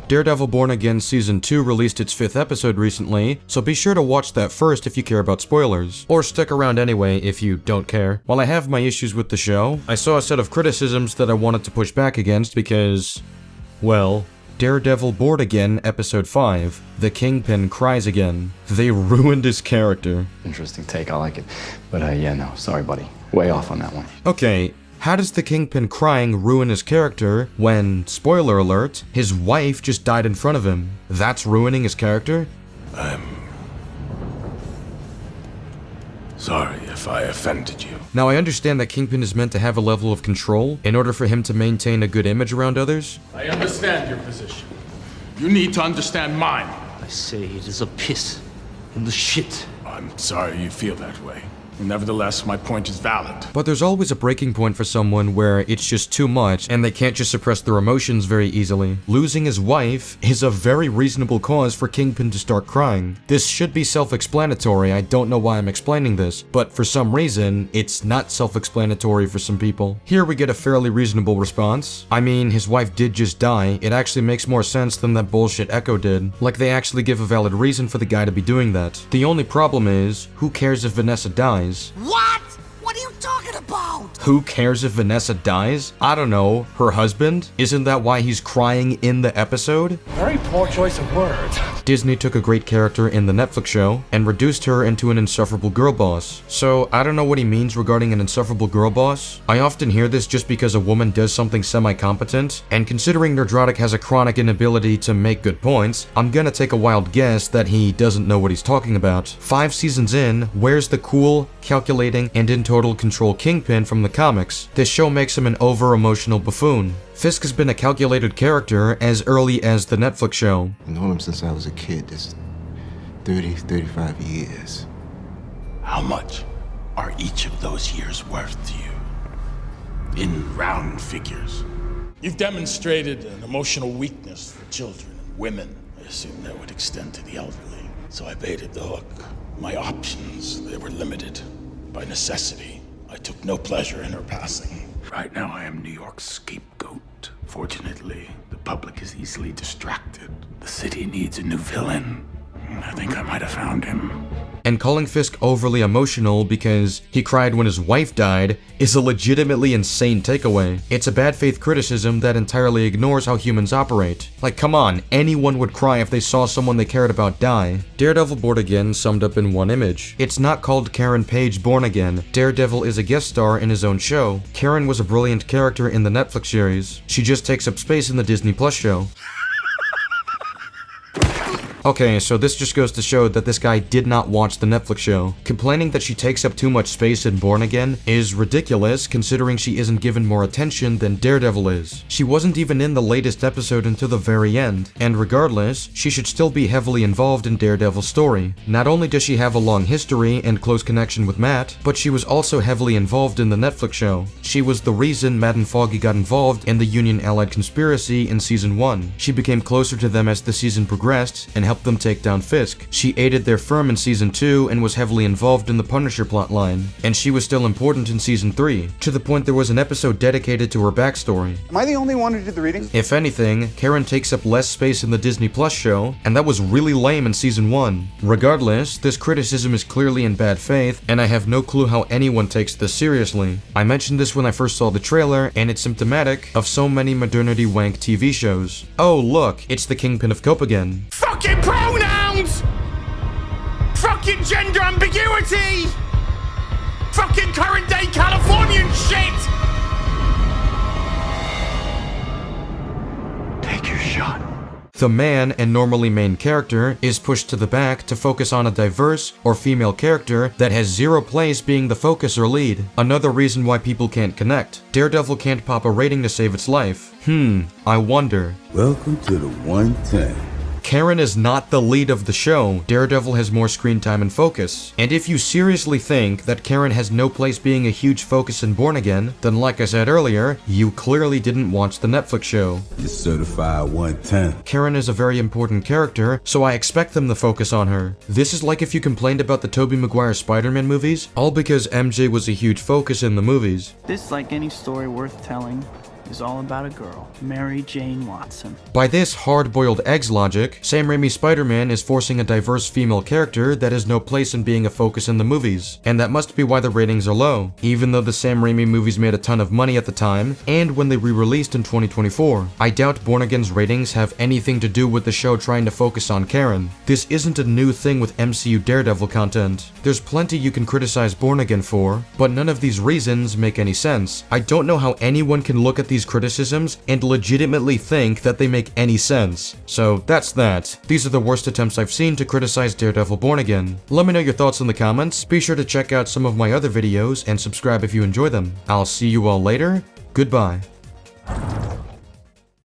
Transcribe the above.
Daredevil Born Again Season 2 released its 5th episode recently, so be sure to watch that first if you care about spoilers. Or stick around anyway if you don't care. While I have my issues with the show, I saw a set of criticisms that I wanted to push back against because, well, Daredevil Born Again Episode 5, The Kingpin Cries Again. They ruined his character. Interesting take, I like it. But yeah, no, sorry buddy. Way off on that one. Okay, how does the Kingpin crying ruin his character when, spoiler alert, his wife just died in front of him? That's ruining his character? I'm sorry if I offended you. Now, I understand that Kingpin is meant to have a level of control in order for him to maintain a good image around others. I understand your position. You need to understand mine. I say it is a piss in the shit. I'm sorry you feel that way. Nevertheless, my point is valid. But there's always a breaking point for someone where it's just too much and they can't just suppress their emotions very easily. Losing his wife is a very reasonable cause for Kingpin to start crying. This should be self-explanatory, I don't know why I'm explaining this, but for some reason, it's not self-explanatory for some people. Here we get a fairly reasonable response. I mean, his wife did just die, it actually makes more sense than that bullshit Echo did. Like they actually give a valid reason for the guy to be doing that. The only problem is, who cares if Vanessa dies? What? What are you talking about? Who cares if Vanessa dies? I don't know, her husband? Isn't that why he's crying in the episode? Very poor choice of words. Disney took a great character in the Netflix show and reduced her into an insufferable girl boss. So I don't know what he means regarding an insufferable girl boss. I often hear this just because a woman does something semi-competent, and considering Nerdrotic has a chronic inability to make good points, I'm gonna take a wild guess that he doesn't know what he's talking about. 5 seasons in, where's the cool, calculating, and in total control Kingpin from the comics? This show makes him an over-emotional buffoon. Fisk has been a calculated character as early as the Netflix show. I've known him since I was a kid. This 35 years. How much are each of those years worth to you? In round figures. You've demonstrated an emotional weakness for children and women. I assume that would extend to the elderly. So I baited the hook. My options, they were limited. By necessity, I took no pleasure in her passing. Right now I am New York's scapegoat. Fortunately, the public is easily distracted. The city needs a new villain. I think I might have found him. And calling Fisk overly emotional because he cried when his wife died is a legitimately insane takeaway. It's a bad faith criticism that entirely ignores how humans operate. Like, come on, anyone would cry if they saw someone they cared about die. Daredevil Born Again summed up in one image. It's not called Karen Page Born Again. Daredevil is a guest star in his own show. Karen was a brilliant character in the Netflix series. She just takes up space in the Disney Plus show. Okay, so this just goes to show that this guy did not watch the Netflix show. Complaining that she takes up too much space in Born Again is ridiculous considering she isn't given more attention than Daredevil is. She wasn't even in the latest episode until the very end, and regardless, she should still be heavily involved in Daredevil's story. Not only does she have a long history and close connection with Matt, but she was also heavily involved in the Netflix show. She was the reason Matt and Foggy got involved in the Union Allied conspiracy in season 1. She became closer to them as the season progressed and helped them take down Fisk. She aided their firm in season 2 and was heavily involved in the Punisher plotline, and she was still important in season 3, to the point there was an episode dedicated to her backstory. Am I the only one who did the reading? If anything, Karen takes up less space in the Disney Plus show, and that was really lame in season 1. Regardless, this criticism is clearly in bad faith, and I have no clue how anyone takes this seriously. I mentioned this when I first saw the trailer, and it's symptomatic of so many modernity wank TV shows. Oh look, it's the Kingpin of Cope again. Fucking pronouns! Fucking gender ambiguity! Fucking current day Californian shit! Take your shot. The man and normally main character is pushed to the back to focus on a diverse or female character that has zero place being the focus or lead. Another reason why people can't connect. Daredevil can't pop a rating to save its life. I wonder. Welcome to the 110. Karen is not the lead of the show. Daredevil has more screen time and focus. And if you seriously think that Karen has no place being a huge focus in Born Again, then like I said earlier, you clearly didn't watch the Netflix show. You're certified 110. Karen is a very important character, so I expect them to focus on her. This is like if you complained about the Tobey Maguire Spider-Man movies, all because MJ was a huge focus in the movies. This, like any story worth telling, is all about a girl, Mary Jane Watson. By this hard-boiled eggs logic, Sam Raimi's Spider-Man is forcing a diverse female character that has no place in being a focus in the movies, and that must be why the ratings are low, even though the Sam Raimi movies made a ton of money at the time, and when they re-released in 2024. I doubt Born Again's ratings have anything to do with the show trying to focus on Karen. This isn't a new thing with MCU Daredevil content. There's plenty you can criticize Born Again for, but none of these reasons make any sense. I don't know how anyone can look at these criticisms and legitimately think that they make any sense. So that's that. These are the worst attempts I've seen to criticize Daredevil Born Again. Let me know your thoughts in the comments, be sure to check out some of my other videos and subscribe if you enjoy them. I'll see you all later, goodbye.